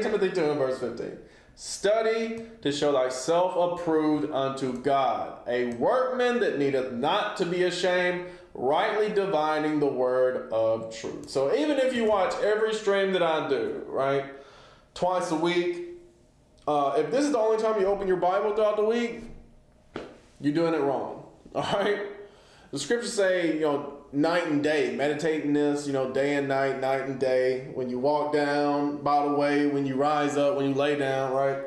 2 Timothy 2 and verse 15. Study to show thyself approved unto God, a workman that needeth not to be ashamed, rightly dividing the word of truth. So even if you watch every stream that I do, right, twice a week, if this is the only time you open your Bible throughout the week, you're doing it wrong. All right? The scriptures say, night and day, meditating this, day and night, night and day. When you walk down, by the way, when you rise up, when you lay down, right?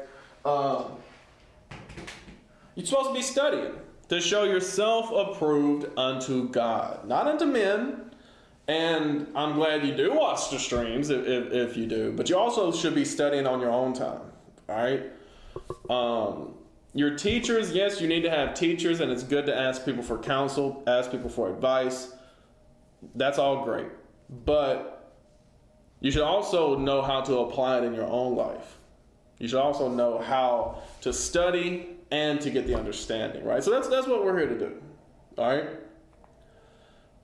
You're supposed to be studying to show yourself approved unto God, not unto men. And I'm glad you do watch the streams if you do, but you also should be studying on your own time. All right? Your teachers, yes, you need to have teachers, and it's good to ask people for counsel, ask people for advice. That's all great. But you should also know how to apply it in your own life. You should also know how to study and to get the understanding, right? So that's what we're here to do. All right?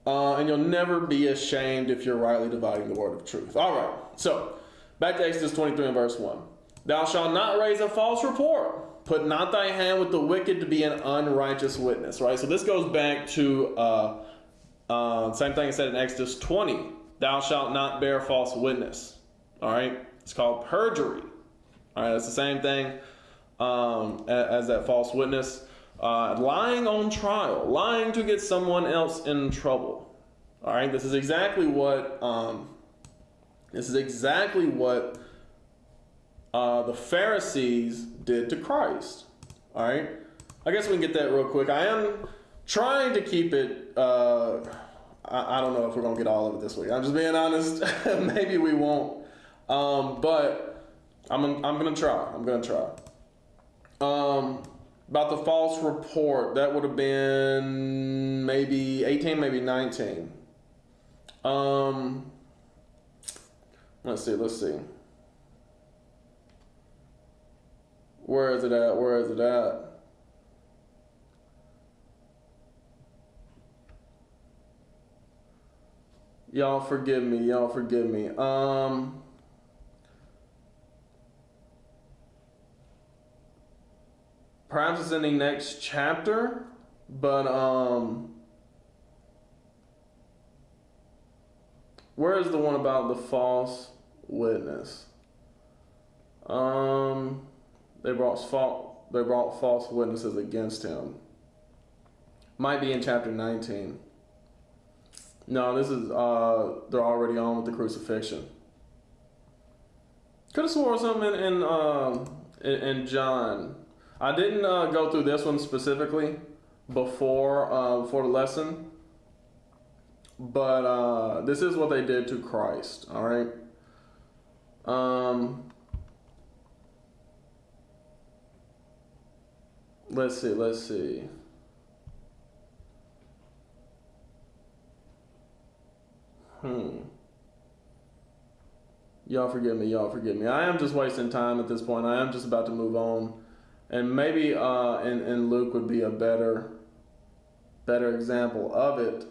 And you'll never be ashamed if you're rightly dividing the word of truth. All right. So back to Exodus 23 and verse 1. Thou shalt not raise a false report. Put not thy hand with the wicked to be an unrighteous witness, right? So this goes back to same thing I said in Exodus 20. Thou shalt not bear false witness. All right? It's called perjury. All right, it's the same thing as that false witness. Lying on trial, lying to get someone else in trouble. All right, this is exactly what the Pharisees did to Christ. All right, I guess we can get that real quick. I am trying to keep it. I don't know if we're gonna get all of it this week. I'm just being honest. Maybe we won't. But I'm gonna try. I'm gonna try. About the false report, that would have been maybe 18, maybe 19. Let's see. Where is it at? Y'all forgive me. Perhaps it's in the next chapter, but where is the one about the false witness? They brought false witnesses against him. Might be in chapter 19. No, this is they're already on with the crucifixion. Could have sworn something in John. I didn't go through this one specifically before the lesson, but this is what they did to Christ. All right. Let's see. Y'all forgive me. I am just wasting time at this point. I am just about to move on. And maybe in Luke would be a better example of it.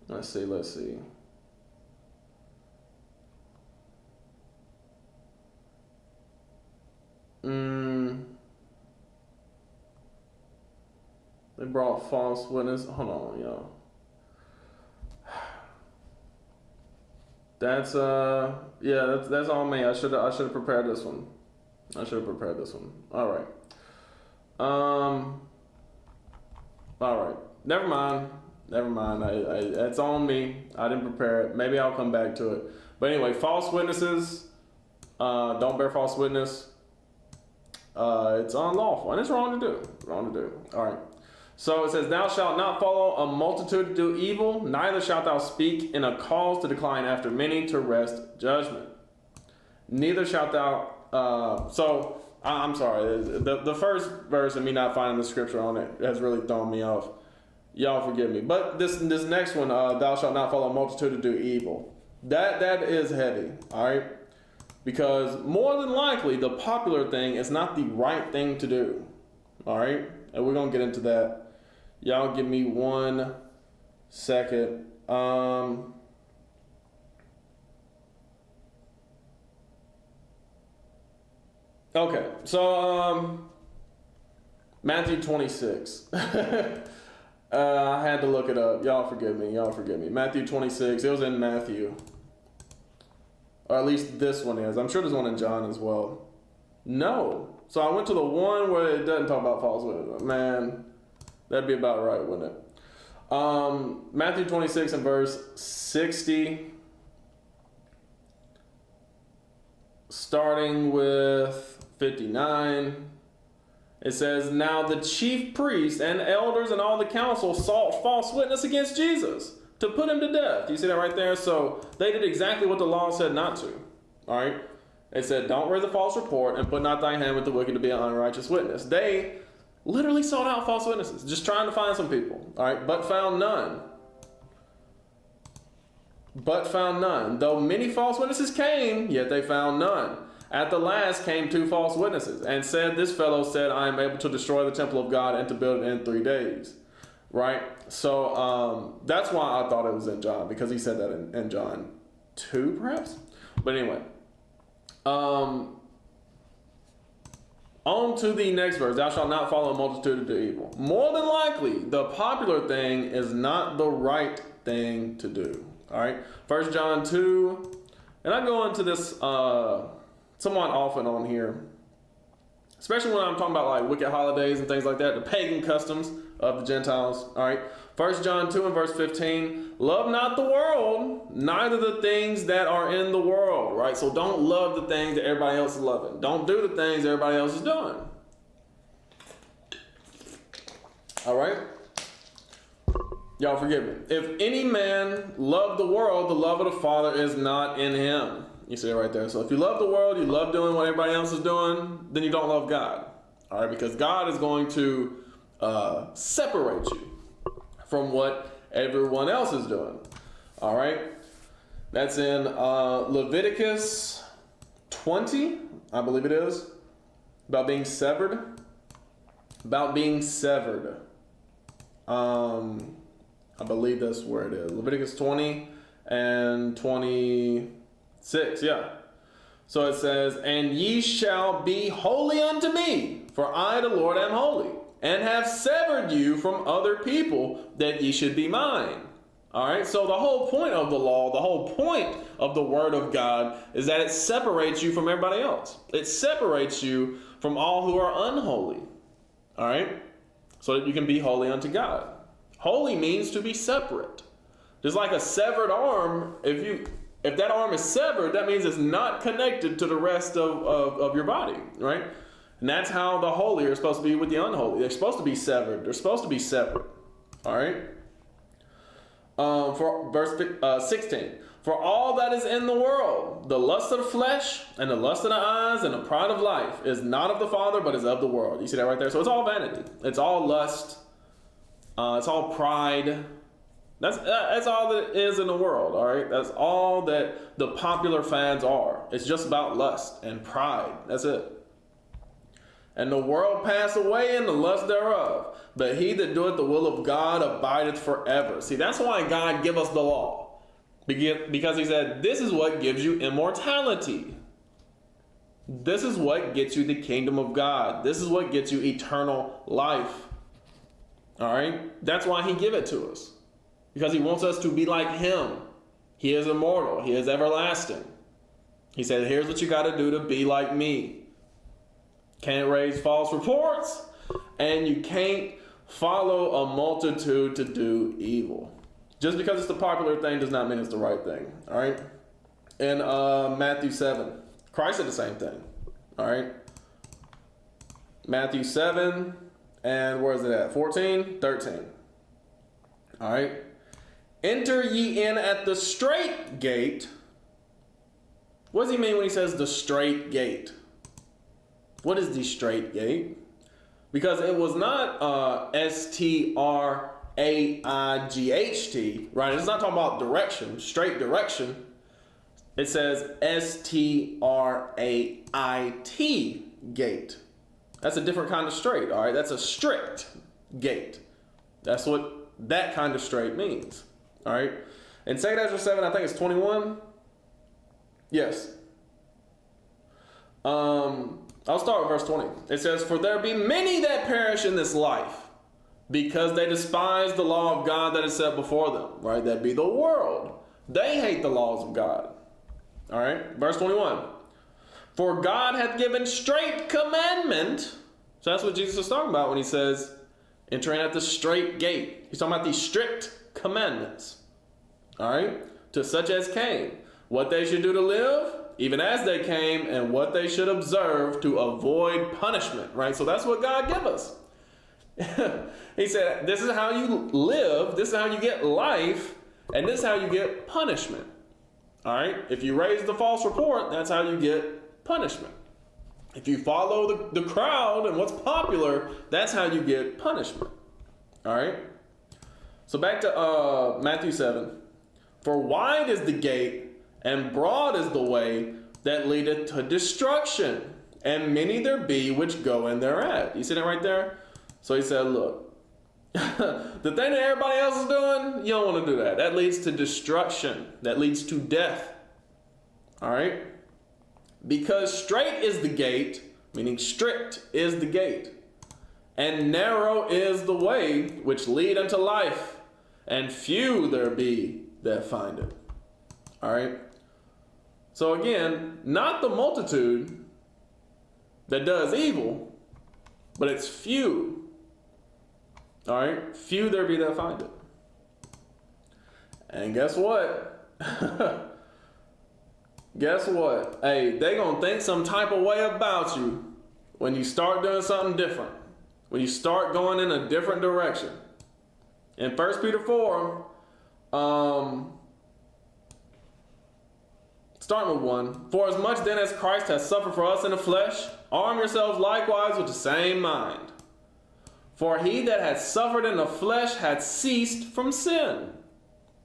Let's see. They brought false witness. Hold on, y'all. That's on me. I should have prepared this one. All right. All right. Never mind. It's on me. I didn't prepare it. Maybe I'll come back to it. But anyway, false witnesses. Don't bear false witness. It's unlawful and it's wrong to do. All right. So it says, thou shalt not follow a multitude to do evil, neither shalt thou speak in a cause to decline after many to wrest judgment. Neither shalt thou, I'm sorry, the first verse and me not finding the scripture on it has really thrown me off. Y'all forgive me. But this next one, thou shalt not follow a multitude to do evil. That is heavy, all right? Because more than likely, the popular thing is not the right thing to do, all right? And we're going to get into that. Y'all give me 1 second. Okay, so Matthew 26. I had to look it up. Y'all forgive me. Matthew 26. It was in Matthew. Or at least this one is. I'm sure there's one in John as well. No. So I went to the one where it doesn't talk about false witness. Man, that'd be about right, wouldn't it? Matthew 26 and verse 60. Starting with 59. It says, now the chief priests and elders and all the council sought false witness against Jesus to put him to death. You see that right there? So they did exactly what the law said not to. All right? It said, don't raise a false report and put not thy hand with the wicked to be an unrighteous witness. They literally sought out false witnesses, just trying to find some people. All right? But found none. Though many false witnesses came, yet they found none. At the last came 2 false witnesses and said, this fellow said, I am able to destroy the temple of God and to build it in 3 days. Right? So that's why I thought it was in John, because he said that in John 2, perhaps? But anyway. On to the next verse. Thou shalt not follow a multitude to do evil. More than likely, the popular thing is not the right thing to do. All right? 1 John 2. And I go into this somewhat often on here, especially when I'm talking about like wicked holidays and things like that, the pagan customs of the Gentiles. All right. 1 John 2 and verse 15, love not the world, neither the things that are in the world. Right. So don't love the things that everybody else is loving. Don't do the things everybody else is doing. All right. Y'all forgive me. If any man love the world, the love of the Father is not in him. You see it right there. So if you love the world, you love doing what everybody else is doing, then you don't love God. All right, because God is going to separate you from what everyone else is doing. All right, that's in Leviticus 20, I believe it is, about being severed. I believe that's where it is. Leviticus 20 and 26, yeah. So it says, and ye shall be holy unto me, for I, the Lord, am holy, and have severed you from other people, that ye should be mine. All right, so the whole point of the law, the whole point of the word of God is that it separates you from everybody else. It separates you from all who are unholy. All right, so that you can be holy unto God. Holy means to be separate. Just like a severed arm, if that arm is severed, that means it's not connected to the rest of your body, right? And that's how the holy are supposed to be with the unholy. They're supposed to be severed. They're supposed to be separate. All right? For verse 16. For all that is in the world, the lust of the flesh and the lust of the eyes and the pride of life is not of the Father, but is of the world. You see that right there? So it's all vanity. It's all lust. It's all pride. That's all that is in the world, all right? That's all that the popular fads are. It's just about lust and pride. That's it. And the world pass away and the lust thereof. But he that doeth the will of God abideth forever. See, that's why God give us the law. Because he said, this is what gives you immortality. This is what gets you the kingdom of God. This is what gets you eternal life. All right? That's why he give it to us. Because he wants us to be like him. He is immortal. He is everlasting. He said, here's what you got to do to be like me. Can't raise false reports. And you can't follow a multitude to do evil. Just because it's the popular thing does not mean it's the right thing. All right? In Matthew 7, Christ said the same thing. All right? Matthew 7, and where is it at? 14, 13. All right? Enter ye in at the straight gate. What does he mean when he says the straight gate? What is the straight gate? Because it was not S-T-R-A-I-G-H-T, right? It's not talking about direction, straight direction. It says S-T-R-A-I-T, gate. That's a different kind of straight, all right? That's a strict gate. That's what that kind of straight means, all right? In 2 Ezra 7, I think it's 21. Yes. I'll start with verse 20. It says, "For there be many that perish in this life, because they despise the law of God that is set before them." Right? That be the world. They hate the laws of God. All right. Verse 21. "For God hath given straight commandment." So that's what Jesus is talking about when he says, entering at the straight gate. He's talking about these strict commandments. All right. "To such as came, what they should do to live, even as they came, and what they should observe to avoid punishment." Right? So that's what God gave us. He said, this is how you live, this is how you get life, and this is how you get punishment. All right? If you raise the false report, that's how you get punishment. If you follow the crowd and what's popular, that's how you get punishment. All right? So back to Matthew 7. "For wide is the gate, and broad is the way that leadeth to destruction, and many there be which go in thereat." You see that right there? So he said, look, the thing that everybody else is doing, you don't want to do that. That leads to destruction. That leads to death. All right? "Because straight is the gate," meaning strict is the gate, "and narrow is the way which lead unto life, and few there be that find it." All right? So again, not the multitude that does evil, but it's few. All right? Few there be that find it. And guess what? Guess what? Hey, they gonna think some type of way about you when you start doing something different. When you start going in a different direction. In 1 Peter 4, starting with 1, "For as much then as Christ has suffered for us in the flesh, arm yourselves likewise with the same mind. For he that hath suffered in the flesh hath ceased from sin."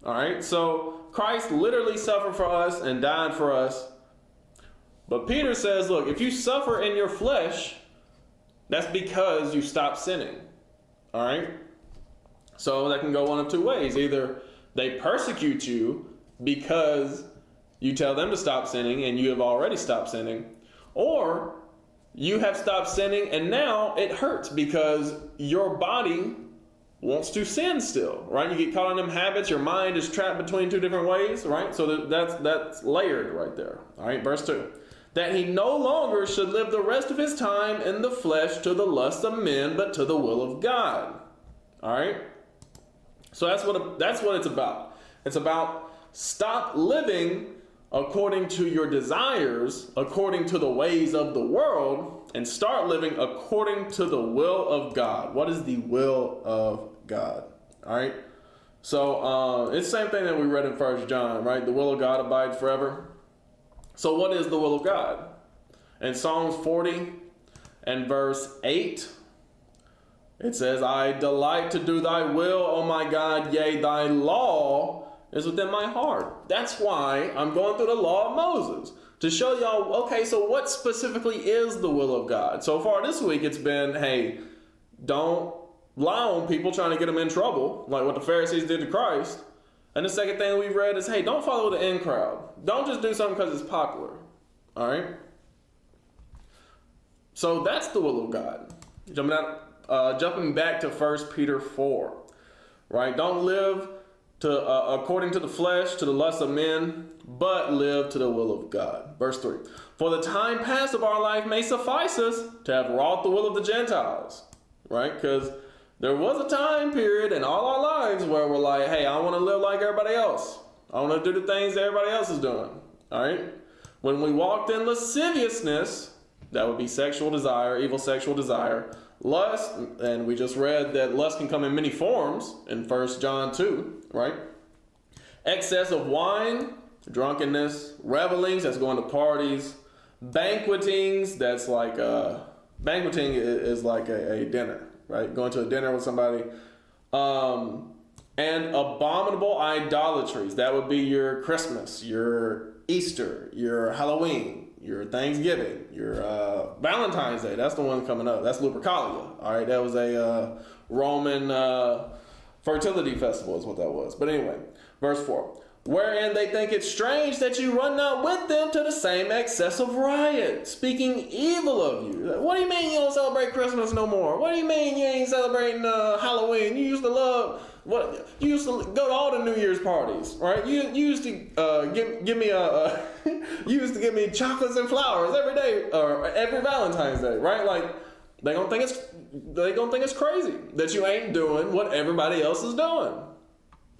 All right, so Christ literally suffered for us and died for us. But Peter says, look, if you suffer in your flesh, that's because you stop sinning. All right? So that can go one of two ways. Either they persecute you because you tell them to stop sinning and you have already stopped sinning, or you have stopped sinning and now it hurts because your body wants to sin still, right? You get caught in them habits, your mind is trapped between two different ways, right? So that's layered right there. All right, verse 2. "That he no longer should live the rest of his time in the flesh to the lust of men, but to the will of God." All right? So that's what it's about. It's about stop living according to your desires, according to the ways of the world, and start living according to the will of God. What is the will of God? All right. So it's the same thing that we read in 1 John, right? The will of God abides forever. So what is the will of God? In Psalms 40 and verse 8, it says, "I delight to do thy will, O my God, yea, thy law is within my heart." That's why I'm going through the law of Moses, to show y'all, okay, so what specifically is the will of God? So far this week it's been, hey, don't lie on people trying to get them in trouble, like what the Pharisees did to Christ. And the second thing we've read is, hey, don't follow the in crowd. Don't just do something because it's popular. All right? So that's the will of God. Jumping back to 1 Peter 4, right? Don't live according to the flesh, to the lust of men, but live to the will of God. Verse 3. "For the time past of our life may suffice us to have wrought the will of the Gentiles." Right? Because there was a time period in all our lives where we're like, hey, I want to live like everybody else. I want to do the things that everybody else is doing. All right? When we walked in lasciviousness, that would be sexual desire, evil sexual desire, lust, and we just read that lust can come in many forms in 1 John 2, right? Excess of wine, drunkenness, revelings, that's going to parties, banquetings, that's like, banqueting is like a dinner, right? Going to a dinner with somebody. And abominable idolatries, that would be your Christmas, your Easter, your Halloween, your Thanksgiving, your Valentine's Day. That's the one coming up. That's Lupercalia. All right, that was a Roman fertility festival is what that was. But anyway, verse 4. wherein they think it strange that you run not with them to the same excess of riot, speaking evil of you. What do you mean you don't celebrate Christmas no more? What do you mean you ain't celebrating Halloween? You used to love you used to go to all the New Year's parties, right? You used to give me you used to give me chocolates and flowers every day or every Valentine's Day, right? Like they gonna think it's crazy that you ain't doing what everybody else is doing.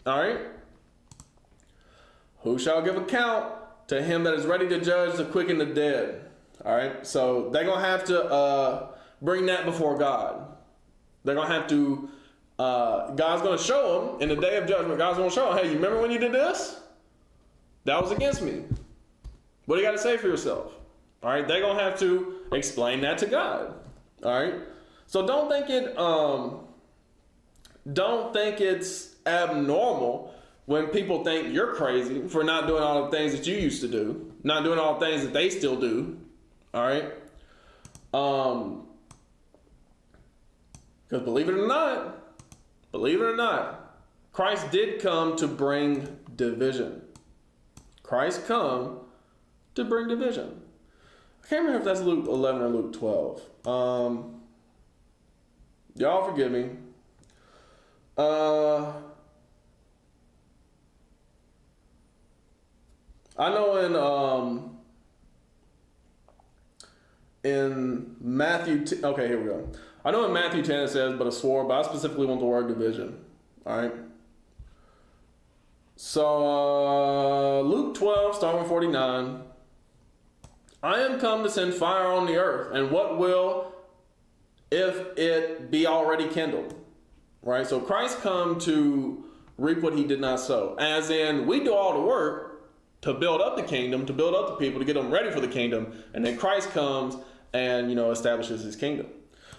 All right. Who shall give account to him that is ready to judge the quick and the dead? All right. So they're gonna have to bring that before God. They're gonna have to. God's gonna show them in the day of judgment. God's gonna show them, hey, you remember when you did this? That was against me. What do you got to say for yourself? All right. They're gonna have to explain that to God. All right. So don't think it's abnormal when people think you're crazy for not doing all the things that you used to do, not doing all the things that they still do. All right. Because believe it or not, Christ did come to bring division. Christ come to bring division. I can't remember if that's Luke 11 or Luke 12. Y'all forgive me. I know in Matthew, okay, here we go. I know in Matthew 10 it says, but a sword, but I specifically want the word division. All right. So Luke 12, starting with 49. I am come to send fire on the earth, and what will if it be already kindled? Right? So Christ come to reap what he did not sow. As in, we do all the work to build up the kingdom, to build up the people, to get them ready for the kingdom, and then Christ comes and, establishes his kingdom.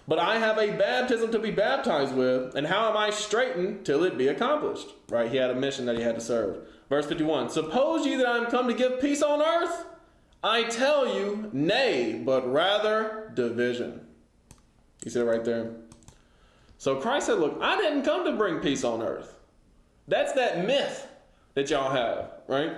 But I have a baptism to be baptized with, and how am I straitened till it be accomplished? Right? He had a mission that he had to serve. Verse 51, suppose ye that I am come to give peace on earth? I tell you, nay, but rather division. You see it right there? So Christ said, look, I didn't come to bring peace on earth. That's that myth that y'all have, right?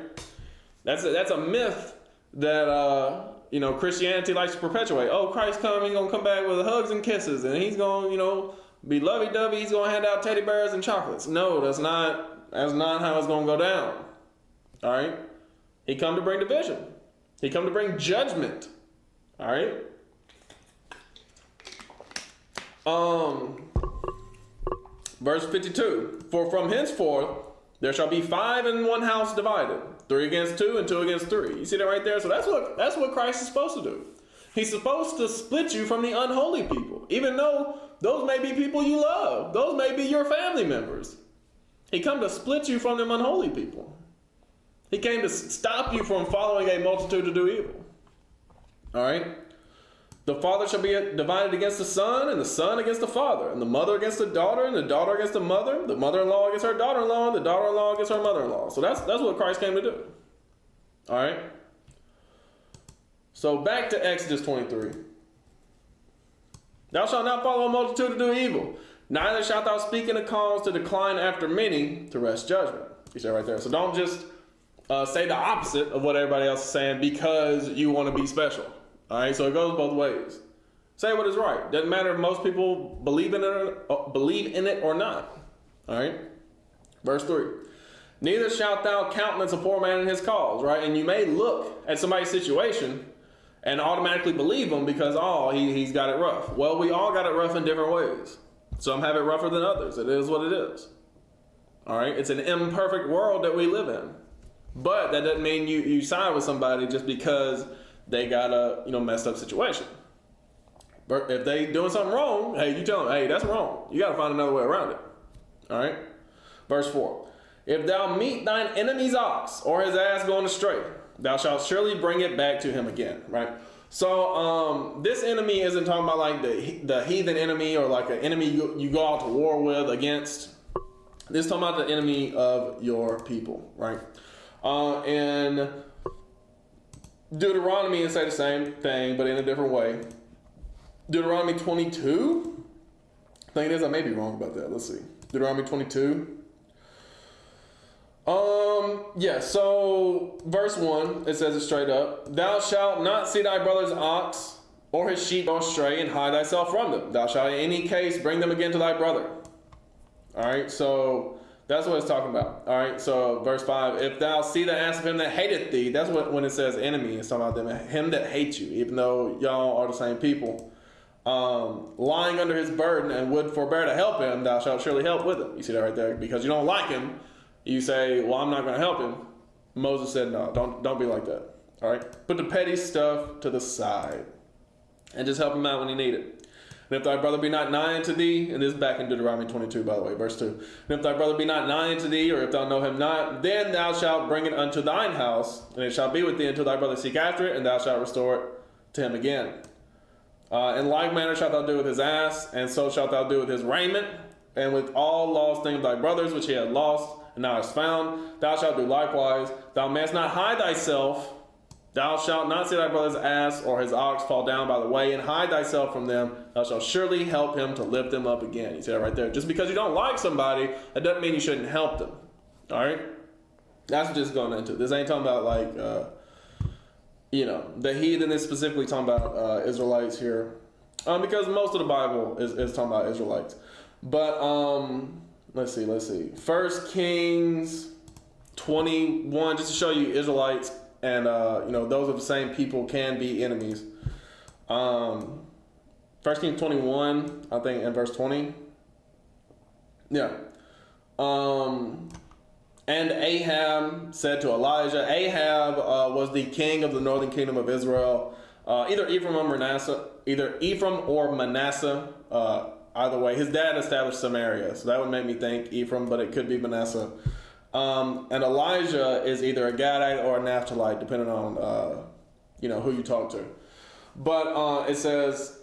That's a myth that, Christianity likes to perpetuate. Oh, Christ coming, he's going to come back with hugs and kisses, and he's going to, be lovey-dovey. He's going to hand out teddy bears and chocolates. No, that's not how it's going to go down. All right? He come to bring division. He come to bring judgment. All right? Verse 52, for from henceforth there shall be 5 in one house divided, 3 against 2 and 2 against 3. You see that right there? So that's what Christ is supposed to do. He's supposed to split you from the unholy people, even though those may be people you love. Those may be your family members. He come to split you from them unholy people. He came to stop you from following a multitude to do evil. All right? The father shall be divided against the son, and the son against the father, and the mother against the daughter, and the daughter against the mother-in-law against her daughter-in-law, and the daughter-in-law against her mother-in-law. So that's what Christ came to do. All right? So back to Exodus 23. Thou shalt not follow a multitude to do evil, neither shalt thou speak in a cause to decline after many to wrest judgment. You see it right there. So don't just say the opposite of what everybody else is saying because you want to be special. All right, so it goes both ways. Say what is right. Doesn't matter if most people believe in it or not. All right. Verse 3. Neither shalt thou countenance a poor man in his cause. Right, and you may look at somebody's situation and automatically believe him because he's got it rough. Well, we all got it rough in different ways. Some have it rougher than others. It is what it is. All right, it's an imperfect world that we live in, but that doesn't mean you side with somebody just because they got a messed up situation. But if they doing something wrong, hey, you tell them, hey, that's wrong. You got to find another way around it. All right. Verse 4. If thou meet thine enemy's ox or his ass going astray, thou shalt surely bring it back to him again. Right. So this enemy isn't talking about like the heathen enemy or like an enemy you go out to war with against. This is talking about the enemy of your people. Right. And Deuteronomy will say the same thing, but in a different way. Deuteronomy 22. I think it is. I may be wrong about that. Let's see. Deuteronomy 22. Yeah, so verse 1, it says it straight up. Thou shalt not see thy brother's ox or his sheep go astray, and hide thyself from them. Thou shalt in any case bring them again to thy brother. All right, so that's what it's talking about. All right, so verse 5, if thou see the ass of him that hateth thee, that's what when it says enemy, it's talking about them, him that hates you, even though y'all are the same people. Lying under his burden and would forbear to help him, thou shalt surely help with him. You see that right there? Because you don't like him, you say, well, I'm not going to help him. Moses said, no, don't be like that. All right, put the petty stuff to the side and just help him out when he need it. And if thy brother be not nigh unto thee, and this is back in Deuteronomy 22, by the way, verse 2. And if thy brother be not nigh unto thee, or if thou know him not, then thou shalt bring it unto thine house, and it shall be with thee until thy brother seek after it, and thou shalt restore it to him again. In like manner shalt thou do with his ass, and so shalt thou do with his raiment, and with all lost things of thy brothers which he had lost, and thou hast found, thou shalt do likewise. Thou mayest not hide thyself. Thou shalt not see thy brother's ass or his ox fall down by the way, and hide thyself from them. Thou shalt surely help him to lift them up again. You see that right there? Just because you don't like somebody, that doesn't mean you shouldn't help them. All right? That's what this is going into. This ain't talking about like, the heathen is specifically talking about Israelites here. Because most of the Bible is talking about Israelites. But let's see. 1 Kings 21, just to show you Israelites and those of the same people can be enemies. 1 Kings 21, I think, in verse 20. Yeah. And Ahab said to Elijah, Ahab was the king of the northern kingdom of Israel, either Ephraim or Manasseh, either way. His dad established Samaria, so that would make me think Ephraim, but it could be Manasseh. And Elijah is either a Gadite or a Naphthalite, depending on who you talk to. But it says,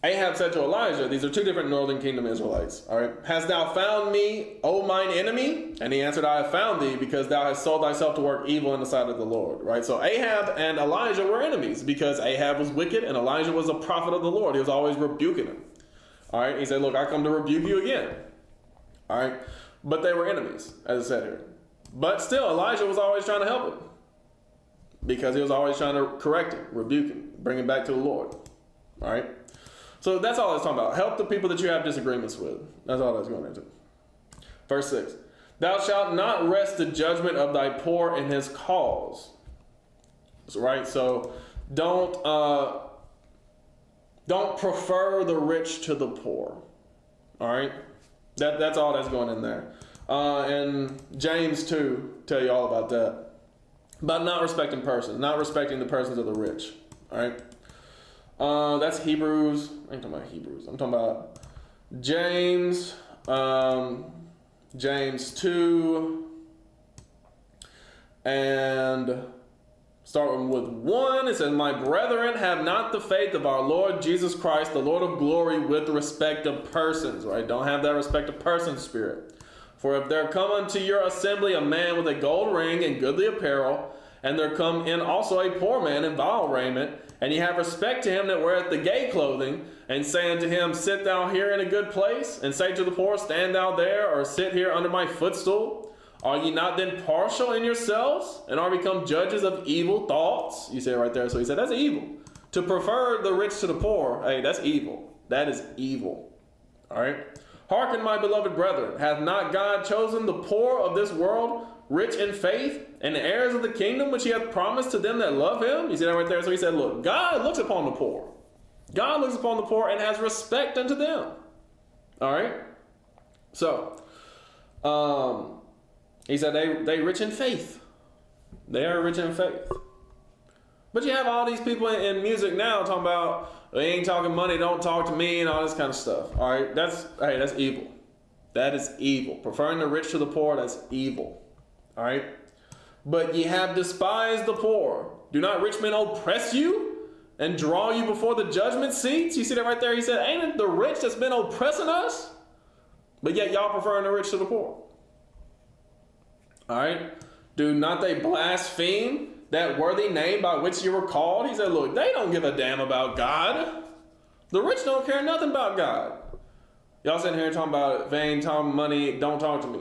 Ahab said to Elijah, these are two different northern kingdom Israelites. All right, hast thou found me, O mine enemy? And he answered, I have found thee, because thou hast sold thyself to work evil in the sight of the Lord. Right. So Ahab and Elijah were enemies because Ahab was wicked and Elijah was a prophet of the Lord. He was always rebuking him. All right. He said, look, I come to rebuke you again. All right. But they were enemies, as I said here. But still, Elijah was always trying to help him because he was always trying to correct him, rebuke him, bring him back to the Lord. All right. So that's all I was talking about. Help the people that you have disagreements with. That's all that's going into. Verse 6. Thou shalt not rest the judgment of thy poor in his cause. Right? So don't prefer the rich to the poor. All right? That's all that's going in there. And James 2 tell you all about that. About not respecting persons, not respecting the persons of the rich. All right? That's Hebrews. I ain't talking about Hebrews. I'm talking about James. James 2. And starting with 1, it says, my brethren, have not the faith of our Lord Jesus Christ, the Lord of glory, with respect of persons. Right? Don't have that respect of persons spirit. For if there come unto your assembly a man with a gold ring and goodly apparel, and there come in also a poor man in vile raiment, and ye have respect to him that weareth the gay clothing, and say unto him, sit thou here in a good place, and say to the poor, stand thou there, or sit here under my footstool, are ye not then partial in yourselves, and are become judges of evil thoughts? You see it right there. So he said, that's evil. To prefer the rich to the poor, hey, that's evil. That is evil. All right? Hearken, my beloved brethren, hath not God chosen the poor of this world, rich in faith, and heirs of the kingdom which he hath promised to them that love him? You see that right there? So he said, look, God looks upon the poor. God looks upon the poor and has respect unto them. All right? So, he said they rich in faith. They are rich in faith. But you have all these people in music now talking about, they ain't talking money, don't talk to me, and all this kind of stuff. All right? That's evil. That is evil. Preferring the rich to the poor, that's evil. All right? But ye have despised the poor. Do not rich men oppress you and draw you before the judgment seats? You see that right there? He said, ain't it the rich that's been oppressing us? But yet y'all preferring the rich to the poor. All right? Do not they blaspheme that worthy name by which you were called? He said, look, they don't give a damn about God. The rich don't care nothing about God. Y'all sitting here talking about vain, talking money, don't talk to me.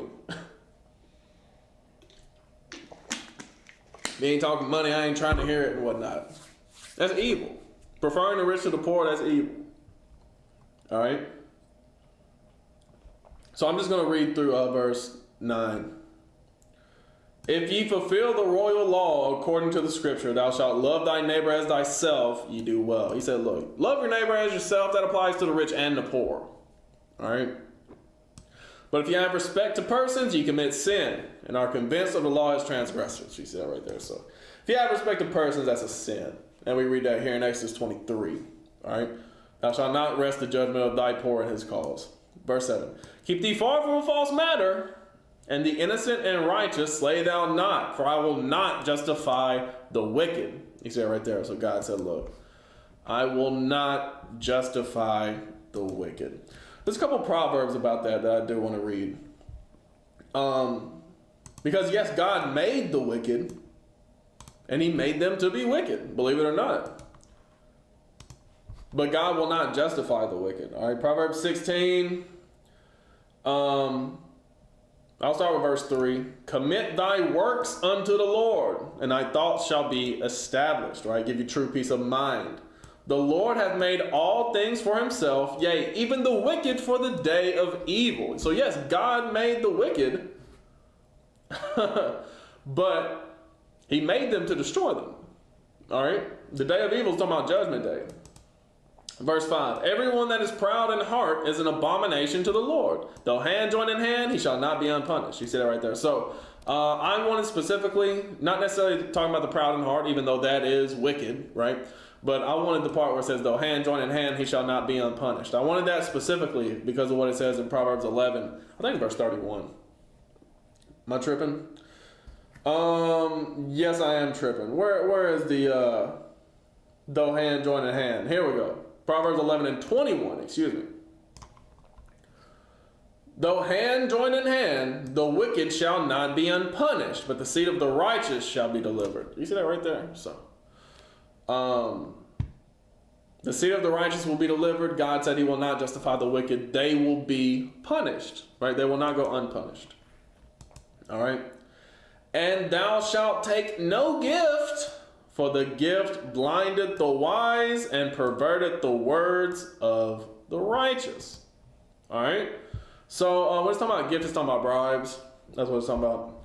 You ain't talking money, I ain't trying to hear it and whatnot. That's evil. Preferring the rich to the poor, that's evil. All right? So I'm just going to read through verse 9. If ye fulfill the royal law according to the scripture, thou shalt love thy neighbor as thyself, ye do well. He said, look, love your neighbor as yourself. That applies to the rich and the poor. All right? But if you have respect to persons, you commit sin and are convinced of the law as transgressors. She said right there. So if you have respect to persons, that's a sin. And we read that here in Exodus 23. All right? Thou shalt not rest the judgment of thy poor in his cause. Verse 7. Keep thee far from a false matter, and the innocent and righteous slay thou not, for I will not justify the wicked. He said right there. So God said, look, I will not justify the wicked. There's a couple proverbs about that I do want to read. Because yes, God made the wicked, and he made them to be wicked, believe it or not. But God will not justify the wicked. All right, Proverbs 16. I'll start with verse 3. Commit thy works unto the Lord, and thy thoughts shall be established. Right, give you true peace of mind. The Lord hath made all things for himself, yea, even the wicked for the day of evil. So yes, God made the wicked, but he made them to destroy them. All right, the day of evil is talking about judgment day. Verse 5, everyone that is proud in heart is an abomination to the Lord. Though hand join in hand, he shall not be unpunished. You see that right there. So I wanted specifically, not necessarily talking about the proud in heart, even though that is wicked, right? But I wanted the part where it says, though hand join in hand, he shall not be unpunished. I wanted that specifically because of what it says in Proverbs 11. I think verse 31. Am I tripping? Yes, I am tripping. Where is the though hand join in hand? Here we go. Proverbs 11 and 21, excuse me. Though hand join in hand, the wicked shall not be unpunished, but the seed of the righteous shall be delivered. You see that right there? So, the seed of the righteous will be delivered. God said he will not justify the wicked. They will be punished, right? They will not go unpunished. All right. And thou shalt take no gift, for the gift blinded the wise and perverted the words of the righteous. All right. So what it's talking about gift is talking about bribes. That's what it's talking about.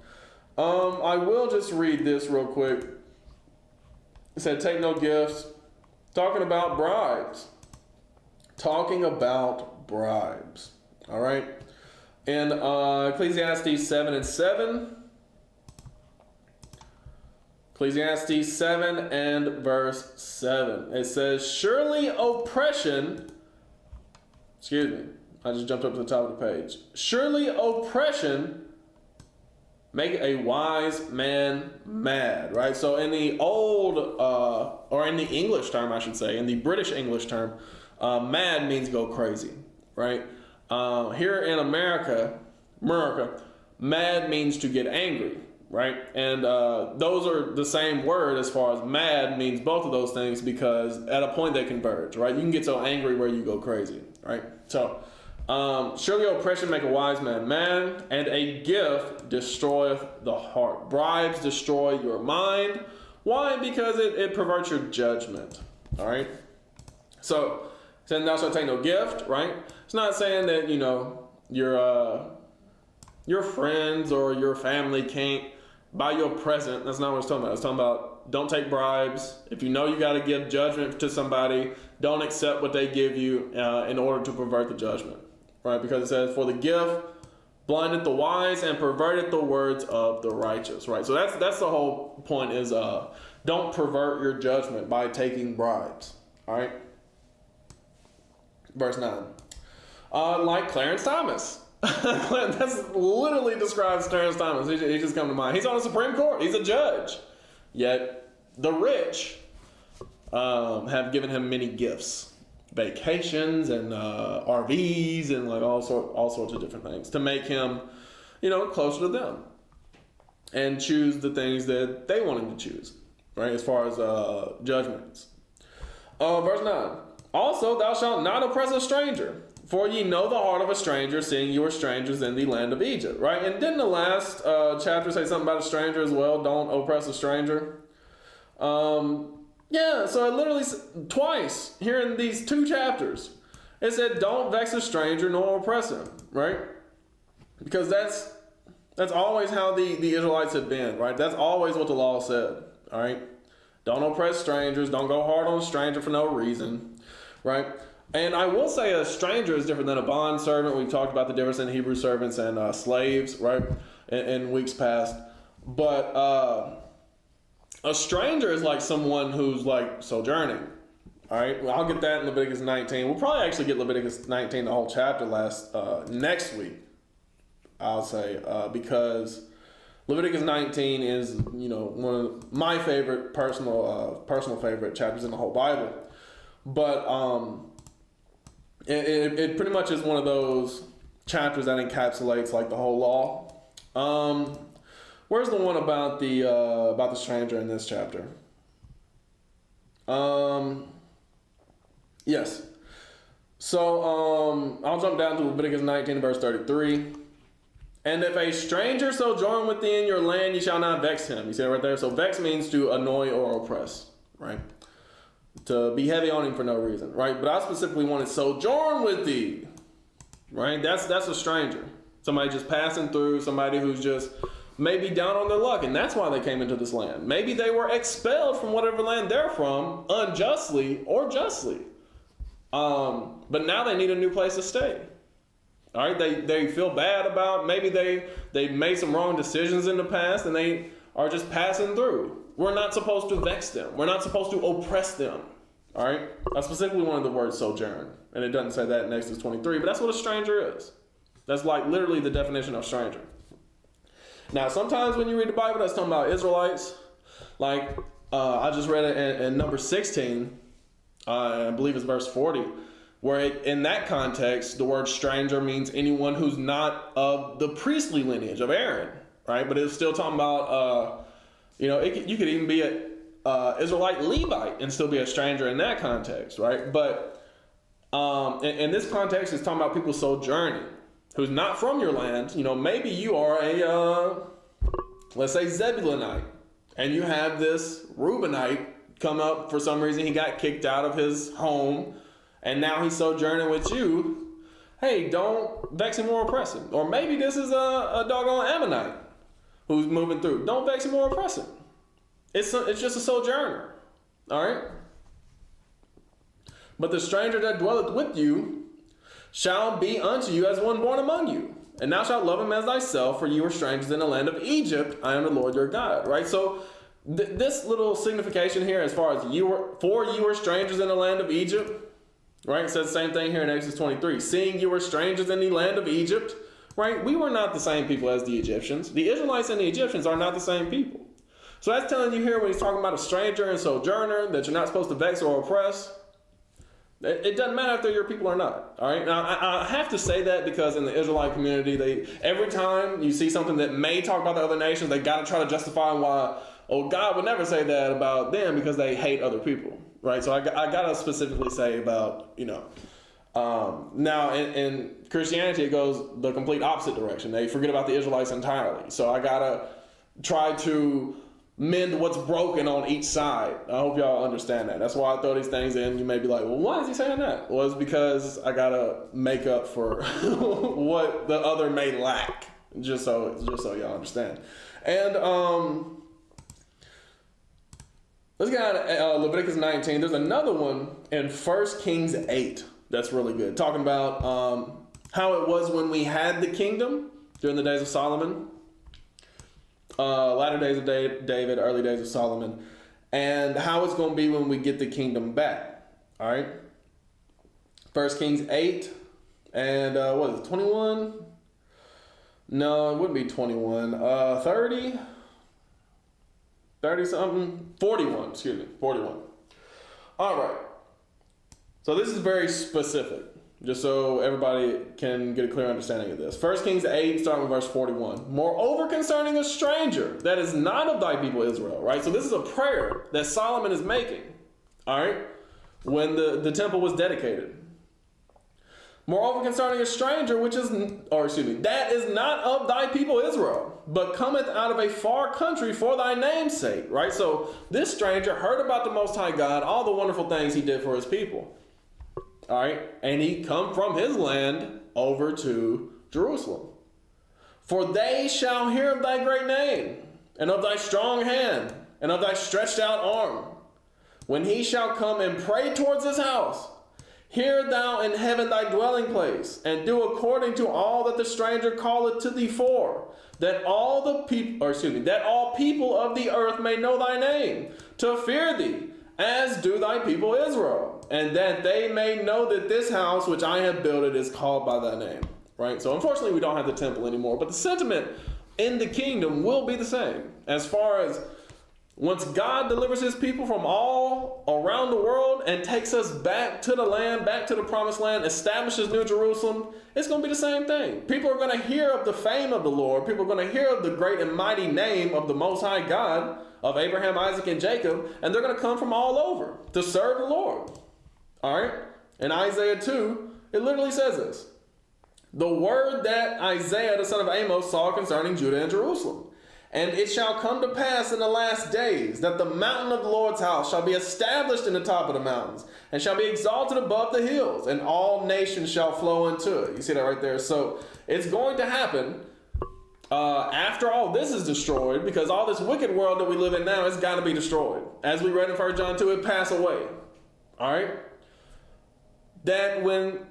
I will just read this real quick. It said, take no gifts. Talking about bribes. Talking about bribes. All right. In Ecclesiastes 7 and 7. Ecclesiastes 7 and verse 7. It says, surely oppression, excuse me, I just jumped up to the top of the page. Surely oppression make a wise man mad, right? So in the old, or in the English term, I should say, in the British English term, mad means go crazy, right? Here in America, mad means to get angry. Right? And those are the same word as far as mad means both of those things because at a point they converge, right? You can get so angry where you go crazy, right? So, surely oppression make a wise man mad, and a gift destroyeth the heart. Bribes destroy your mind. Why? Because it perverts your judgment, all right? So, saying thou shalt take no gift, right? It's not saying that, you know, your friends or your family can't buy you a present. That's not what it's talking about. It's talking about don't take bribes. If you know you got to give judgment to somebody, don't accept what they give you in order to pervert the judgment, right? Because it says, for the gift blinded the wise and perverted the words of the righteous, right? So that's the whole point is don't pervert your judgment by taking bribes, all right? Verse 9. Like Clarence Thomas. That's literally describes Clarence Thomas. He just come to mind. He's on the Supreme Court. He's a judge. Yet the rich have given him many gifts, vacations and RVs and like all sorts of different things to make him, you know, closer to them and choose the things that they want him to choose, right? As far as judgments. Verse 9. Also, thou shalt not oppress a stranger. For ye know the heart of a stranger, seeing you were strangers in the land of Egypt, right? And didn't the last chapter say something about a stranger as well? Don't oppress a stranger. Yeah, so it literally twice here in these 2 chapters, it said, don't vex a stranger nor oppress him, right? Because that's always how the Israelites have been, right? That's always what the law said, all right? Don't oppress strangers. Don't go hard on a stranger for no reason, right? And I will say a stranger is different than a bond servant. We talked about the difference in Hebrew servants and slaves, right, in weeks past. But a stranger is like someone who's like sojourning. All right, well, I'll get that in Leviticus 19. We'll probably actually get Leviticus 19, the whole chapter, next week, I'll say, because Leviticus 19 is, one of my favorite personal favorite chapters in the whole Bible. But it pretty much is one of those chapters that encapsulates like the whole law. Where's the one about the stranger in this chapter? Yes. So I'll jump down to Leviticus 19, verse 33. And if a stranger sojourn within your land, you shall not vex him. You see it right there? So vex means to annoy or oppress, right? To be heavy on him for no reason, right? But I specifically wanted sojourn with thee, right? That's a stranger. Somebody just passing through, somebody who's just maybe down on their luck, and that's why they came into this land. Maybe they were expelled from whatever land they're from, unjustly or justly. But now they need a new place to stay. All right, they feel bad about, maybe they made some wrong decisions in the past and they are just passing through. We're not supposed to vex them. We're not supposed to oppress them. All right, I specifically wanted the word sojourn, and it doesn't say that in Exodus 23, but that's what a stranger is. That's like literally the definition of stranger. Now, sometimes when you read the Bible, that's talking about Israelites. Like I just read it in number 16, I believe it's verse 40. Where in that context, the word stranger means anyone who's not of the priestly lineage of Aaron, right? But it's still talking about, you could even be an Israelite Levite and still be a stranger in that context, right? But in this context, it's talking about people sojourning, who's not from your land. Maybe you are a, let's say, Zebulonite, and you have this Reubenite come up for some reason. He got kicked out of his home, and now he's sojourning with you. Hey, don't vex him or oppress him. Or maybe this is a doggone Ammonite who's moving through. Don't vex him or oppress him. It's just a sojourner. All right? But the stranger that dwelleth with you shall be unto you as one born among you. And thou shalt love him as thyself, for you were strangers in the land of Egypt. I am the Lord your God. Right? So this little signification here, as far as you were strangers in the land of Egypt. Right? It says the same thing here in Exodus 23. Seeing you were strangers in the land of Egypt. Right? We were not the same people as the Egyptians. The Israelites and the Egyptians are not the same people. So that's telling you here when he's talking about a stranger and sojourner that you're not supposed to vex or oppress. It doesn't matter if they're your people or not. All right. Now I have to say that because in the Israelite community, every time you see something that may talk about the other nations, they got to try to justify why. Oh, God would never say that about them because they hate other people. Right. So I got to specifically say about now in Christianity it goes the complete opposite direction. They forget about the Israelites entirely. So I gotta try to mend what's broken on each side. I hope y'all understand that. That's why I throw these things in. You may be like, well, why is he saying that? Well, it's because I gotta make up for what the other may lack, just so y'all understand. And let's get out of Leviticus 19. There's another one in 1 Kings 8 that's really good, talking about how it was when we had the kingdom during the days of Solomon. Latter days of David, early days of Solomon, and how it's going to be when we get the kingdom back. All right. 1 Kings 8 and what is it, 21? No, it wouldn't be 21. 30 something, 41, excuse me, 41. All right. So this is very specific, just so everybody can get a clear understanding of this. 1 Kings 8, starting with verse 41. Moreover, concerning a stranger that is not of thy people Israel, right? So this is a prayer that Solomon is making, all right, when the temple was dedicated. Moreover, concerning a stranger, that is not of thy people Israel, but cometh out of a far country for thy name's sake, right? So this stranger heard about the Most High God, all the wonderful things he did for his people, all right? And he come from his land over to Jerusalem. For they shall hear of thy great name, and of thy strong hand, and of thy stretched out arm. When he shall come and pray towards his house, hear thou in heaven thy dwelling place, and do according to all that the stranger calleth to thee for, that all people of the earth may know thy name, to fear thee, as do thy people Israel, and that they may know that this house which I have builded is called by thy name. Right? So unfortunately we don't have the temple anymore, but the sentiment in the kingdom will be the same. As far as once God delivers his people from all around the world and takes us back to the land, back to the promised land, establishes New Jerusalem, it's going to be the same thing. People are going to hear of the fame of the Lord. People are going to hear of the great and mighty name of the Most High God of Abraham, Isaac, and Jacob, and they're going to come from all over to serve the Lord. All right? In Isaiah 2, it literally says this. The word that Isaiah, the son of Amos, saw concerning Judah and Jerusalem. And it shall come to pass in the last days that the mountain of the Lord's house shall be established in the top of the mountains, and shall be exalted above the hills, and all nations shall flow into it. You see that right there? So it's going to happen after all this is destroyed, because all this wicked world that we live in now has got to be destroyed. As we read in 1 John 2, it pass away. All right? That when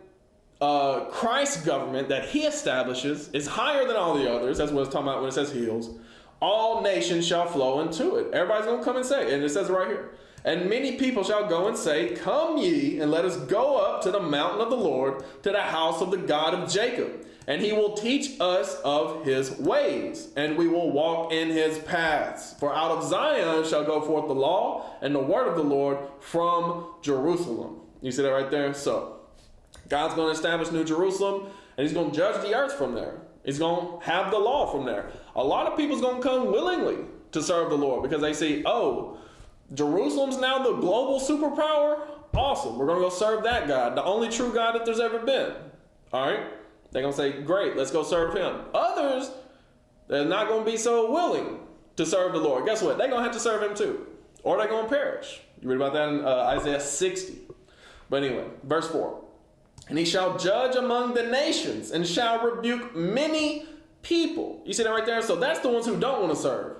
Christ's government that he establishes is higher than all the others, that's what it's talking about when it says hills, all nations shall flow into it. Everybody's going to come and say, and it says it right here, and many people shall go and say, come ye, and let us go up to the mountain of the Lord, to the house of the God of Jacob, and he will teach us of his ways, and we will walk in his paths. For out of Zion shall go forth the law and the word of the Lord from Jerusalem. You see that right there? So God's going to establish New Jerusalem, and he's going to judge the earth from there. He's going to have the law from there. A lot of people's going to come willingly to serve the Lord because they see, oh, Jerusalem's now the global superpower? Awesome. We're going to go serve that God, the only true God that there's ever been. All right? They're going to say, great, let's go serve him. Others, they're not going to be so willing to serve the Lord. Guess what? They're going to have to serve him too, or they're going to perish. You read about that in Isaiah 60. But anyway, verse 4. And he shall judge among the nations and shall rebuke many people. You see that right there? So that's the ones who don't want to serve.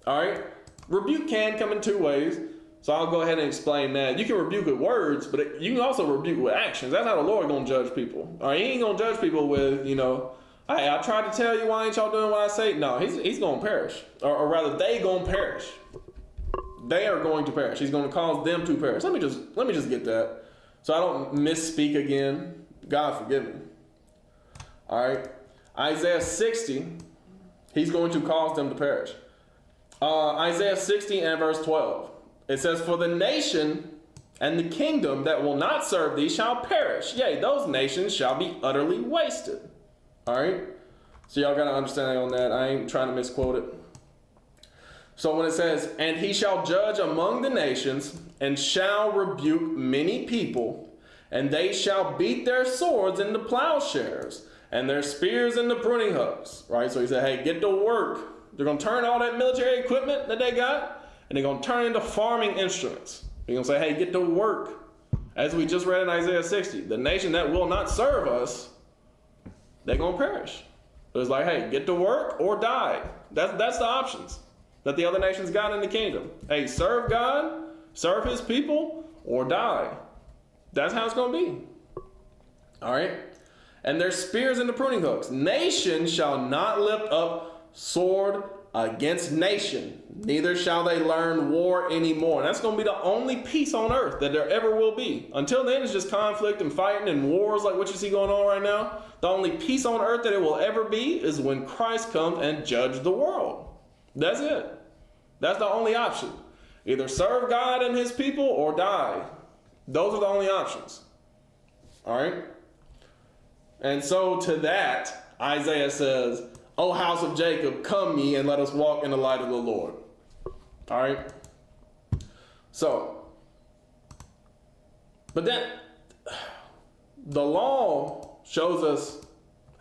All right? Rebuke can come in two ways. So I'll go ahead and explain that. You can rebuke with words, but you can also rebuke with actions. That's how the Lord going to judge people. All right? He ain't going to judge people with, hey, I tried to tell you, why ain't y'all doing what I say? No, he's going to perish. Or rather, they going to perish. They are going to perish. He's going to cause them to perish. Let me just get that, so I don't misspeak again. God forgive me. All right. Isaiah 60, he's going to cause them to perish. Isaiah 60 and verse 12. It says, for the nation and the kingdom that will not serve thee shall perish. Yea, those nations shall be utterly wasted. All right. So y'all got to understand on that. I ain't trying to misquote it. So when it says, and he shall judge among the nations and shall rebuke many people, and they shall beat their swords into plowshares and their spears into pruning hooks. Right? So he said, hey, get to work. They're going to turn all that military equipment that they got, and they're going to turn it into farming instruments. They're going to say, hey, get to work. As we just read in Isaiah 60, the nation that will not serve us, they're going to perish. So it's like, hey, get to work or die. That's the options that the other nations got in the kingdom. Hey, serve God, serve his people, or die. That's how it's going to be. All right? And their spears into pruning hooks. Nation shall not lift up sword against nation, neither shall they learn war anymore. And that's going to be the only peace on earth that there ever will be. Until then, it's just conflict and fighting and wars like what you see going on right now. The only peace on earth that it will ever be is when Christ comes and judges the world. That's it. That's the only option. Either serve God and his people or die. Those are the only options. All right? And so to that, Isaiah says, O house of Jacob, come ye and let us walk in the light of the Lord. All right? So, but then, the law shows us,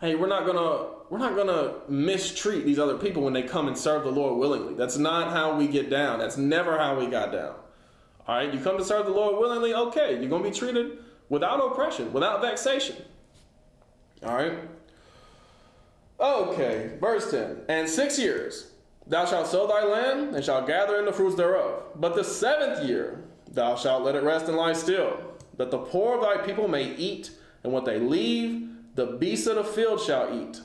hey, we're not gonna mistreat these other people when they come and serve the Lord willingly. That's not how we get down. That's never how we got down. All right, you come to serve the Lord willingly, okay, you're gonna be treated without oppression, without vexation. All right. Okay, verse 10. And 6 years thou shalt sow thy land, and shalt gather in the fruits thereof. But the 7th year thou shalt let it rest and lie still, that the poor of thy people may eat, and what they leave, the beasts of the field shall eat.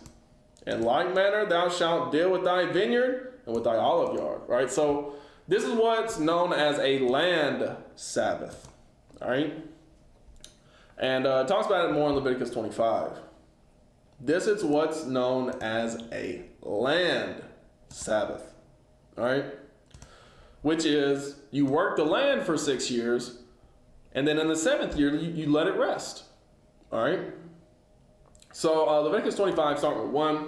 In like manner thou shalt deal with thy vineyard and with thy olive yard. Right? So this is what's known as a land Sabbath. All right? And it talks about it more in Leviticus 25. This is what's known as a land Sabbath. All right? Which is you work the land for 6 years, and then in the 7th year, you let it rest. All right? So Leviticus 25, starting with 1.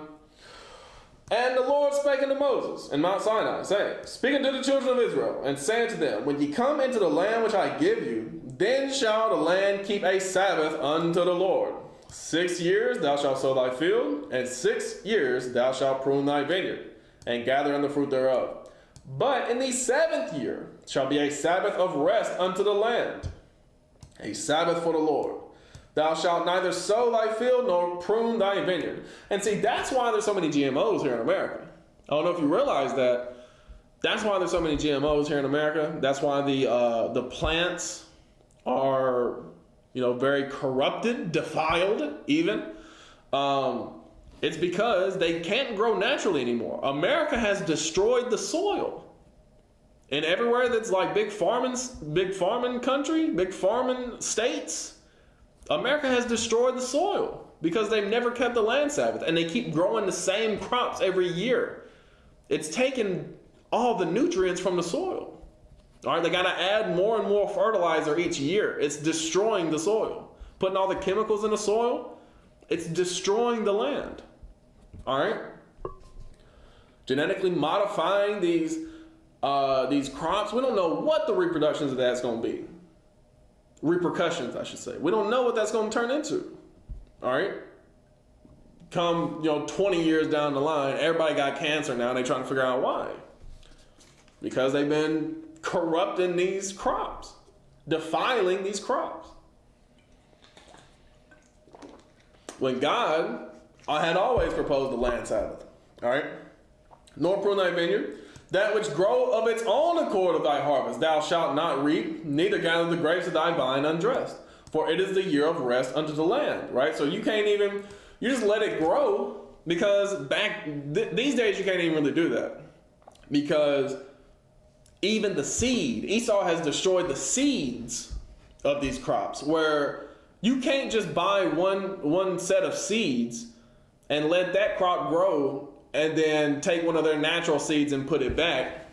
And the Lord spake unto Moses in Mount Sinai, saying, Speak unto the children of Israel, and say unto them, When ye come into the land which I give you, then shall the land keep a Sabbath unto the Lord. 6 years thou shalt sow thy field, and 6 years thou shalt prune thy vineyard, and gather in the fruit thereof. But in the 7th year shall be a Sabbath of rest unto the land, a Sabbath for the Lord. Thou shalt neither sow thy field nor prune thy vineyard. And see, that's why there's so many GMOs here in America. I don't know if you realize that. That's why there's so many GMOs here in America. That's why the plants are, very corrupted, defiled even. It's because they can't grow naturally anymore. America has destroyed the soil. And everywhere that's like big farming country, big farming states, America has destroyed the soil because they've never kept the land Sabbath, and they keep growing the same crops every year. It's taken all the nutrients from the soil. All right, they got to add more and more fertilizer each year. It's destroying the soil. Putting all the chemicals in the soil, it's destroying the land. All right? Genetically modifying these crops, we don't know what the reproductions of that's going to be. Repercussions, I should say. We don't know what that's going to turn into. All right? Come, 20 years down the line, everybody got cancer now, and they're trying to figure out why. Because they've been corrupting these crops, defiling these crops. When God had always proposed the land Sabbath. All right? Nor prune thy vineyard. That which grow of its own accord of thy harvest, thou shalt not reap, neither gather the grapes of thy vine undressed. For it is the year of rest unto the land, right? So you can't even, you just let it grow, because these days you can't even really do that. Because even the seed, Esau has destroyed the seeds of these crops, where you can't just buy one set of seeds and let that crop grow and then take one of their natural seeds and put it back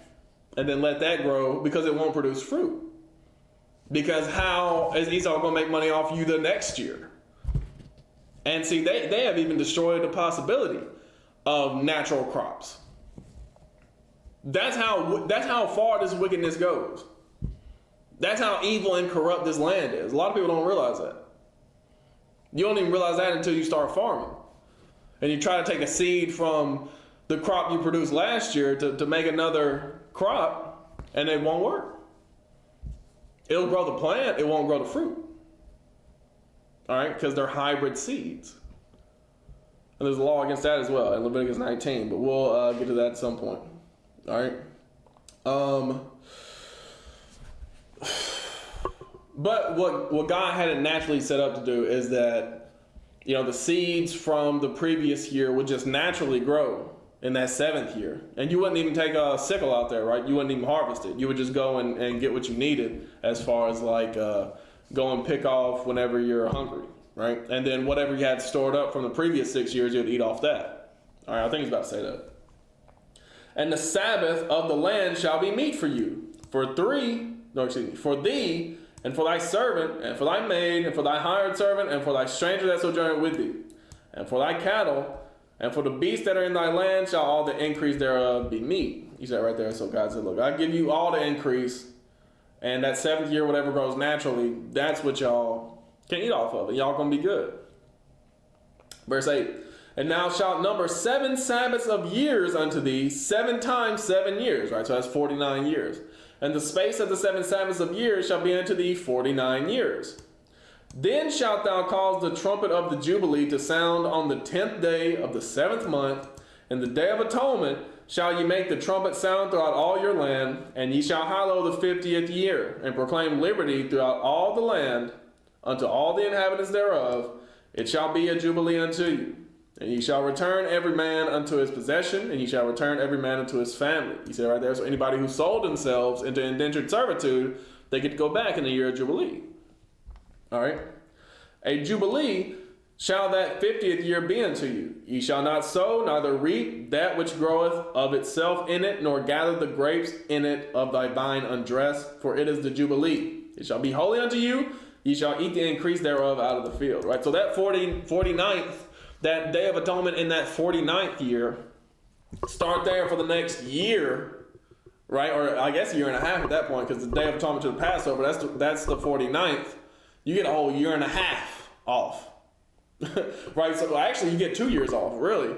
and then let that grow, because it won't produce fruit. Because how is Esau going to make money off you the next year? And see, they have even destroyed the possibility of natural crops. That's how far this wickedness goes. That's how evil and corrupt this land is. A lot of people don't realize that. You don't even realize that until you start farming. And you try to take a seed from the crop you produced last year to make another crop, and it won't work. It'll grow the plant, it won't grow the fruit. All right, because they're hybrid seeds. And there's a law against that as well in Leviticus 19, but we'll get to that at some point. All right. But what God had it naturally set up to do is that, the seeds from the previous year would just naturally grow in that 7th year. And you wouldn't even take a sickle out there, right? You wouldn't even harvest it. You would just go and get what you needed, as far as go and pick off whenever you're hungry, right? And then whatever you had stored up from the previous 6 years, you'd eat off that. All right, I think he's about to say that. And the Sabbath of the land shall be meat for you. For thee, and for thy servant, and for thy maid, and for thy hired servant, and for thy stranger that sojourneth with thee, and for thy cattle, and for the beasts that are in thy land shall all the increase thereof be meat. He said right there, so God said, look, I give you all the increase, and that 7th year, whatever grows naturally, that's what y'all Can't eat off of it. Y'all gonna be good. Verse 8. And thou shalt number 7 Sabbaths of years unto thee, 7 times 7 years. Right, so that's 49 years. And the space of the 7 Sabbaths of years shall be unto thee 49 years. Then shalt thou cause the trumpet of the Jubilee to sound on the 10th day of the 7th month, and the day of atonement shall ye make the trumpet sound throughout all your land, and ye shall hallow the 50th year, and proclaim liberty throughout all the land unto all the inhabitants thereof. It shall be a jubilee unto you. And ye shall return every man unto his possession, and ye shall return every man unto his family. He said right there, so anybody who sold themselves into indentured servitude, they get to go back in the year of Jubilee. All right. A Jubilee shall that 50th year be unto you. Ye shall not sow, neither reap that which groweth of itself in it, nor gather the grapes in it of thy vine undressed, for it is the Jubilee. It shall be holy unto you. Ye shall eat the increase thereof out of the field. Right. So that 49th, that Day of Atonement in that 49th year, start there for the next year, right? Or I guess a year and a half at that point, because the Day of Atonement to the Passover, that's the 49th. You get a whole year and a half off. Right? So actually you get 2 years off, really,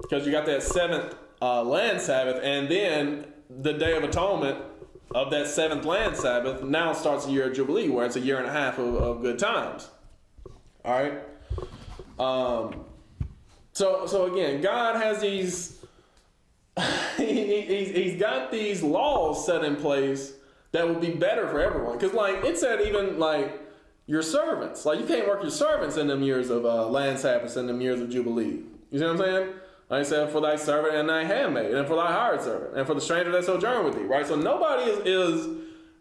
because you got that 7th land Sabbath, and then the Day of Atonement of that 7th land Sabbath now starts a year of Jubilee, where it's a year and a half of good times. All right? So again, God has these, he's got these laws set in place that will be better for everyone. Because like it said, even like your servants, like you can't work your servants in them years of land Sabbaths and them years of Jubilee. You see what I'm saying? Like I said, for thy servant and thy handmaid, and for thy hired servant, and for the stranger that sojourn with thee. Right? So nobody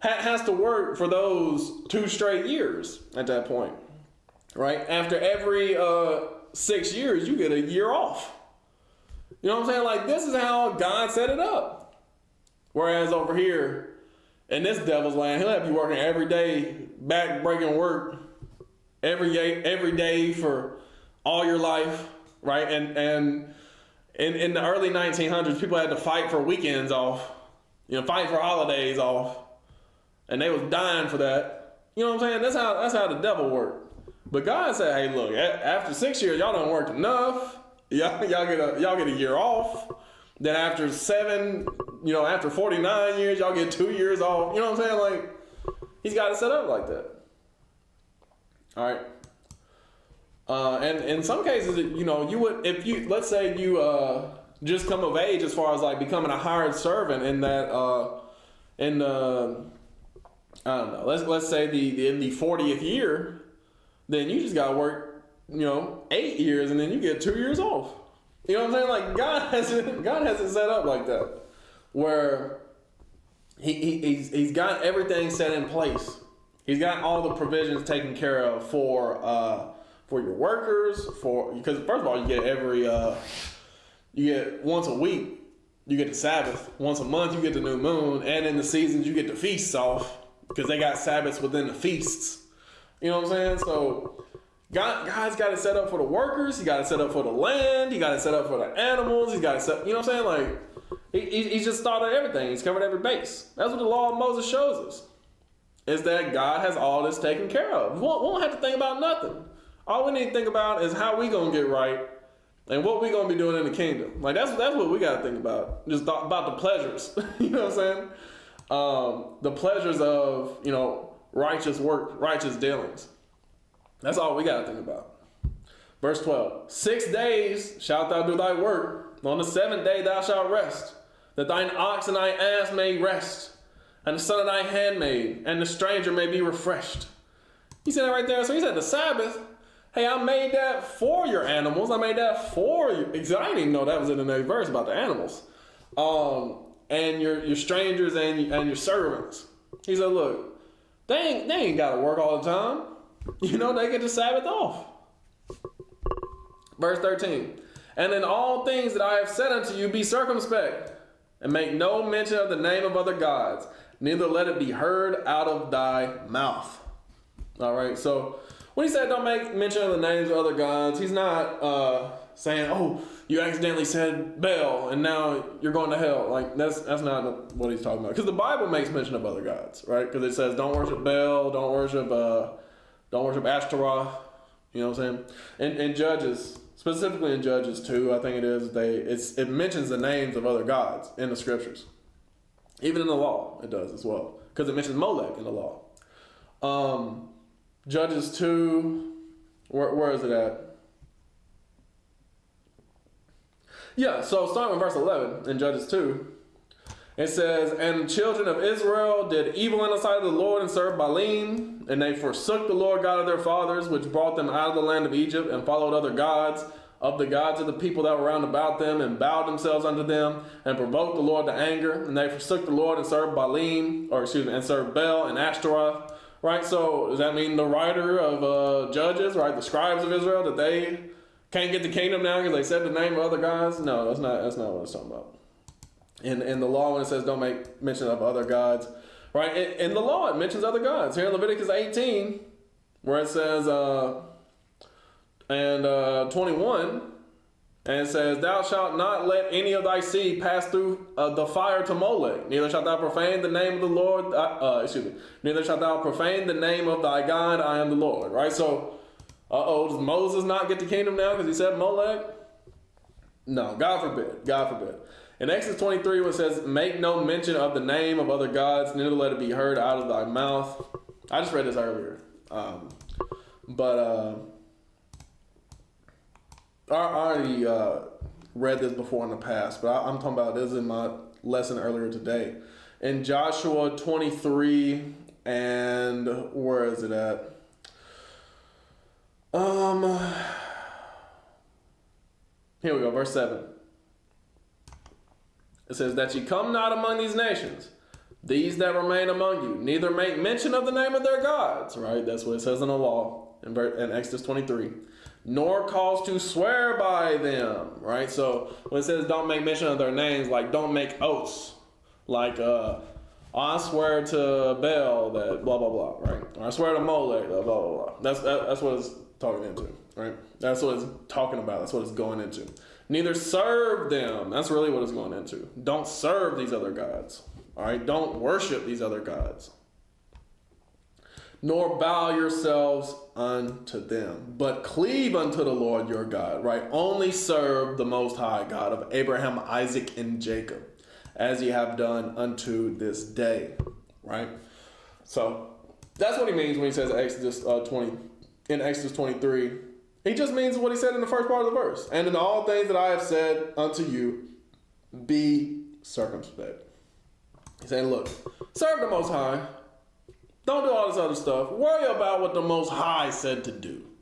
has to work for those 2 straight years at that point. Right? After every 6 years, you get a year off. You know what I'm saying? Like, this is how God set it up. Whereas over here, in this devil's land, he'll have you working every day, back-breaking work, every day for all your life, right? And in the early 1900s, people had to fight for weekends off, fight for holidays off, and they was dying for that. You know what I'm saying? That's how the devil worked. But God said, hey, look, after 6 years, y'all done worked enough. Y'all get a year off. Then after 7, after 49 years, y'all get 2 years off. You know what I'm saying? Like, he's got it set up like that. All right. And in some cases, you would, let's say you just come of age as far as like becoming a hired servant in that, I don't know, let's say in the 40th year, then you just got to work, 8 years, and then you get 2 years off. You know what I'm saying? Like God has it set up like that, where he's got everything set in place. He's got all the provisions taken care of for your workers, because first of all you get once a week you get the Sabbath, once a month you get the new moon, and in the seasons you get the feasts off because they got Sabbaths within the feasts. You know what I'm saying? So God's got it set up for the workers. He got it set up for the land. He got it set up for the animals. He's got it set. You know what I'm saying? Like he's just thought of everything. He's covered every base. That's what the law of Moses shows us. Is that God has all this taken care of. We won't have to think about nothing. All we need to think about is how we gonna get right, and what we gonna be doing in the kingdom. Like that's what we gotta think about. Just about the pleasures. You know what I'm saying? The pleasures of righteous work, righteous dealings. That's all we got to think about. Verse 12. 6 days shalt thou do thy work. On the 7th day thou shalt rest, that thine ox and thy ass may rest, and the son of thy handmaid, and the stranger may be refreshed. He said it right there. So he said the Sabbath, hey, I made that for your animals. I made that for you. Because I didn't even know that was in the next verse about the animals. And your strangers and your servants. He said, look, they ain't got to work all the time. They get the Sabbath off. Verse 13. And in all things that I have said unto you, be circumspect, and make no mention of the name of other gods, neither let it be heard out of thy mouth. All right, so when he said don't make mention of the names of other gods, he's not saying, oh, you accidentally said Baal and now you're going to hell. Like that's not what he's talking about. Because the Bible makes mention of other gods, right? Because it says don't worship Baal, don't worship Don't worship Ashtaroth. You know what I'm saying? In Judges, specifically in Judges 2, I think it is, it mentions the names of other gods in the scriptures. Even in the law, it does as well. Because it mentions Molech in the law. Judges 2, where is it at? Yeah, so starting with verse 11 in Judges 2, it says, "And the children of Israel did evil in the sight of the Lord and served Baalim, and they forsook the Lord God of their fathers, which brought them out of the land of Egypt, and followed other gods of the gods of the people that were round about them, and bowed themselves unto them, and provoked the Lord to anger. And they forsook the Lord and served Baalim, and served Baal and Ashtaroth." Right, so does that mean the writer of Judges, right, the scribes of Israel, that they can't get the kingdom now because they said the name of other gods? No, that's not what it's talking about. In the law, when it says don't make mention of other gods, right? In the law, it mentions other gods. Here in Leviticus 18, where it says, 21, and it says, "Thou shalt not let any of thy seed pass through the fire to Molech. Neither shalt thou profane the name of the Lord." Neither shalt thou profane the name of thy God. I am the Lord. Right. So, does Moses not get the kingdom now because he said Molech? No, God forbid. God forbid. In Exodus 23, when it says, "Make no mention of the name of other gods, neither let it be heard out of thy mouth." I just read this earlier. I already read this before in the past, but I'm talking about this in my lesson earlier today. In Joshua 23, and where is it at? Here we go, verse 7. It says, "That ye come not among these nations, these that remain among you, neither make mention of the name of their gods." Right? That's what it says in the law in Exodus 23. "Nor cause to swear by them." Right? So when it says don't make mention of their names, like don't make oaths. Like, I swear to Baal that blah, blah, blah. Right? Or I swear to Molech, blah, blah, blah. That's what it's talking into. Right? That's what it's talking about. That's what it's going into. "Neither serve them." That's really what it's going into. Don't serve these other gods. All right? Don't worship these other gods. "Nor bow yourselves unto them, but cleave unto the Lord your God." Right? "Only serve the Most High God of Abraham, Isaac, and Jacob, as ye have done unto this day." Right? So that's what he means when he says in Exodus 23. He just means what he said in the first part of the verse. "And in all things that I have said unto you, be circumspect." He's saying, look, serve the Most High. Don't do all this other stuff. Worry about what the Most High said to do.